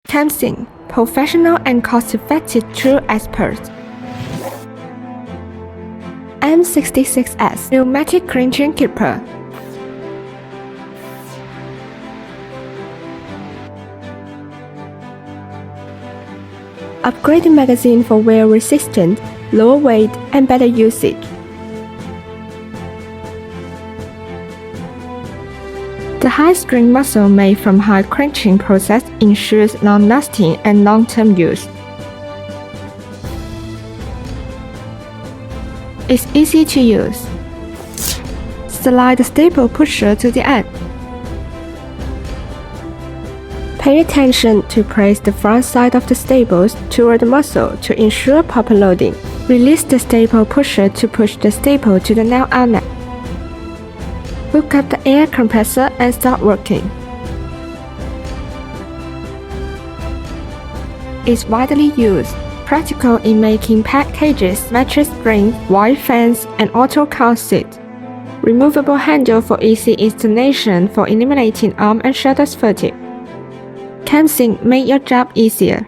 KAMSIN, professional and cost-effective true experts. M66S, Pneumatic Clinching Keeper. Upgraded magazine for wear resistant, lower weight, and better usage. The high string muscle made from high clinching process ensures long-lasting and long-term use. It's easy to use. Slide the staple pusher to the end. Pay attention to place the front side of the staples toward the muscle to ensure proper loading. Release the staple pusher to push the staple to the nail outlet. Hook up the air compressor and start working. It's widely used, practical in making packages, mattress springs, wide fans, and auto car seat. Removable handle for easy installation for eliminating arm and shoulders fatigue. KAMSIN, make your job easier.